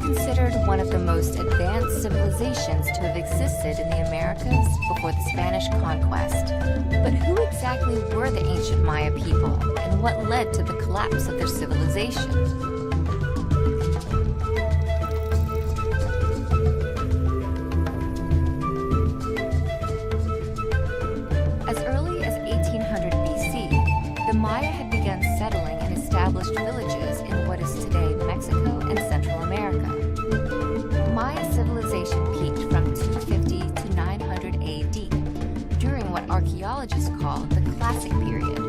considered one of the most advanced civilizations to have existed in the Americas before the Spanish conquest. But who exactly were the ancient Maya people, and what led to the collapse of their civilization? As early as 1800 BC, the Maya had begun settling and established villages in what is today Mexico and Central America. Maya civilization peaked from 250 to 900 AD, during what archaeologists call the Classic period.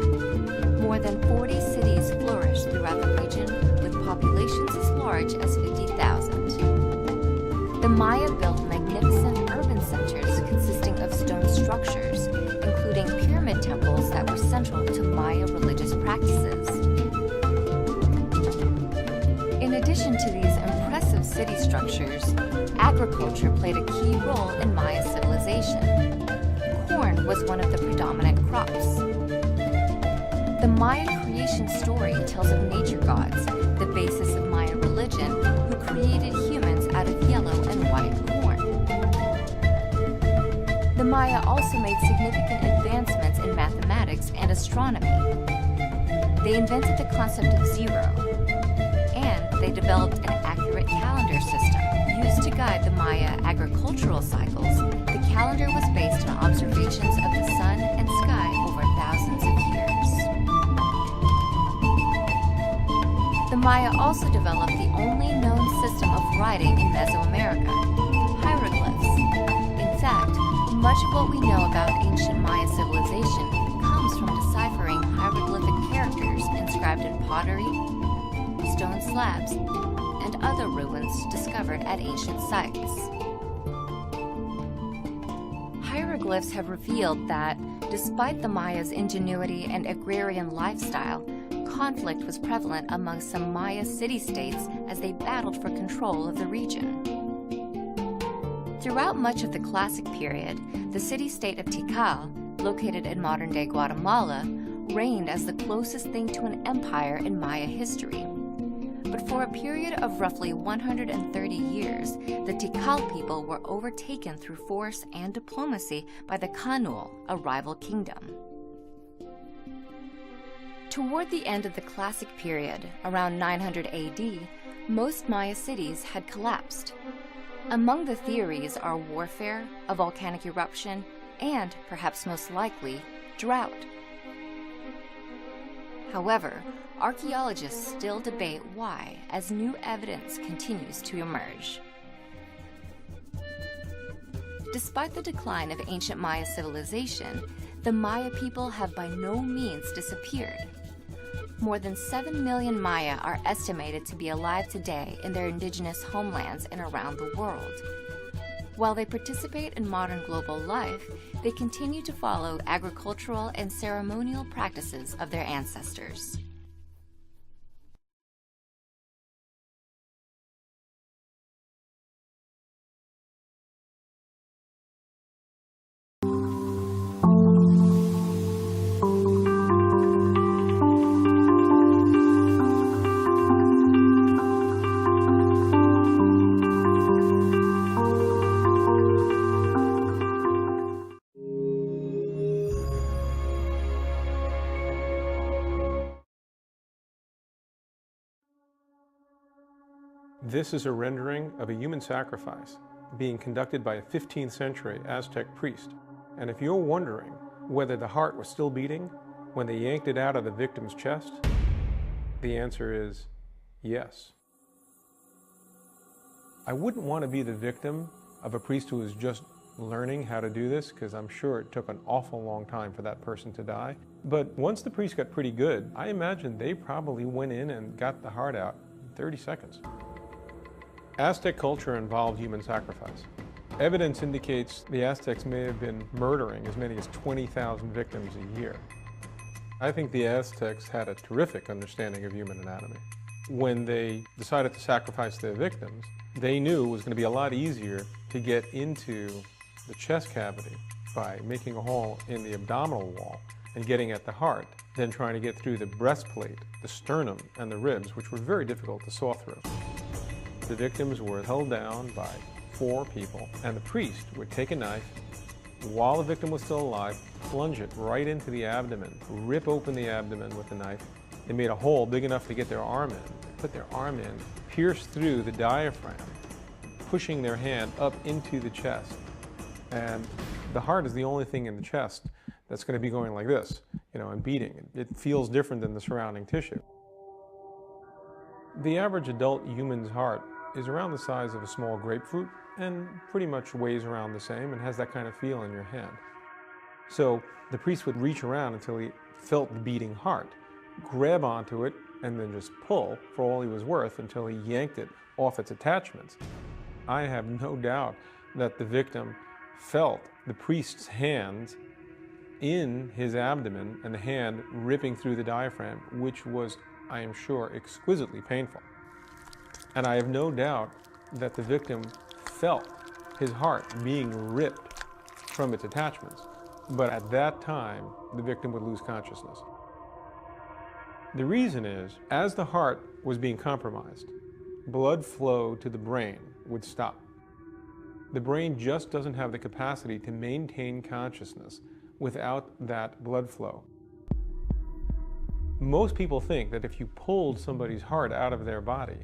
More than 40 cities flourished throughout the region, with populations as large as 50,000. The Maya built magnificent urban centers consisting of stone structures, including pyramid temples that were central to Maya religious practices. In addition to these impressive city structures, agriculture played a key role in Maya civilization. Corn was one of the predominant crops. The Maya creation story tells of nature gods, the basis of Maya religion, who created humans out of yellow and white corn. The Maya also made significant advancements in mathematics and astronomy. They invented the concept of zero, and they developed an accurate calendar system. Used to guide the Maya agricultural cycles, the calendar was based on observations of the sun and sky over thousands of years. The Maya also developed the only known system of writing in Meso-America, hieroglyphs. In fact, much of what we know about ancient Maya civilization comes from deciphering hieroglyphic characters inscribed in pottery, stone slabs, and other ruins discovered at ancient sites. Hieroglyphs have revealed that, despite the Maya's ingenuity and agrarian lifestyle, conflict was prevalent among some Maya city-states as they battled for control of the region. Throughout much of the Classic period, the city-state of Tikal, located in modern-day Guatemala, reigned as the closest thing to an empire in Maya history. But for a period of roughly 130 years, the Tikal people were overtaken through force and diplomacy by the Kanul, a rival kingdom. Toward the end of the Classic period, around 900 AD, most Maya cities had collapsed. Among the theories are warfare, a volcanic eruption, and, perhaps most likely, drought. However, archaeologists still debate why, as new evidence continues to emerge. Despite the decline of ancient Maya civilization, the Maya people have by no means disappeared. More than 7 million Maya are estimated to be alive today in their indigenous homelands and around the world. While they participate in modern global life, they continue to follow agricultural and ceremonial practices of their ancestors. This is a rendering of a human sacrifice being conducted by a 15th century Aztec priest. And if you're wondering whether the heart was still beating when they yanked it out of the victim's chest, the answer is yes. I wouldn't want to be the victim of a priest who was just learning how to do this, because I'm sure it took an awful long time for that person to die. But once the priest got pretty good, I imagine they probably went in and got the heart out in 30 seconds. Aztec culture involved human sacrifice. Evidence indicates the Aztecs may have been murdering as many as 20,000 victims a year. I think the Aztecs had a terrific understanding of human anatomy. When they decided to sacrifice their victims, they knew it was going to be a lot easier to get into the chest cavity by making a hole in the abdominal wall and getting at the heart than trying to get through the breastplate, the sternum, and the ribs, which were very difficult to saw through. the victims were held down by 4 people, and the priest would take a knife while the victim was still alive, plunge it right into the abdomen, rip open the abdomen with the knife. They made a hole big enough to get their arm in, put their arm in, pierce through the diaphragm, pushing their hand up into the chest. And the heart is the only thing in the chest that's going to be going like this, and beating. It feels different than the surrounding tissue. The average adult human's heart is around the size of a small grapefruit and pretty much weighs around the same and has that kind of feel in your hand. So the priest would reach around until he felt the beating heart, grab onto it, and then just pull for all he was worth until he yanked it off its attachments. I have no doubt that the victim felt the priest's hand in his abdomen and the hand ripping through the diaphragm, which was, I am sure, exquisitely painful. And I have no doubt that the victim felt his heart being ripped from its attachments. But at that time, the victim would lose consciousness. The reason is, as the heart was being compromised, blood flow to the brain would stop. The brain just doesn't have the capacity to maintain consciousness without that blood flow. Most people think that if you pulled somebody's heart out of their body,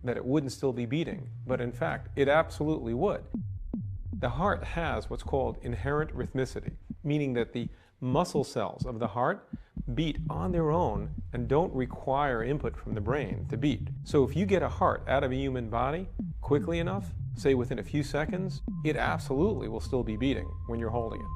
that it wouldn't still be beating, but in fact, it absolutely would. The heart has what's called inherent rhythmicity, meaning that the muscle cells of the heart beat on their own and don't require input from the brain to beat. So if you get a heart out of a human body quickly enough, say within a few seconds, it absolutely will still be beating when you're holding it.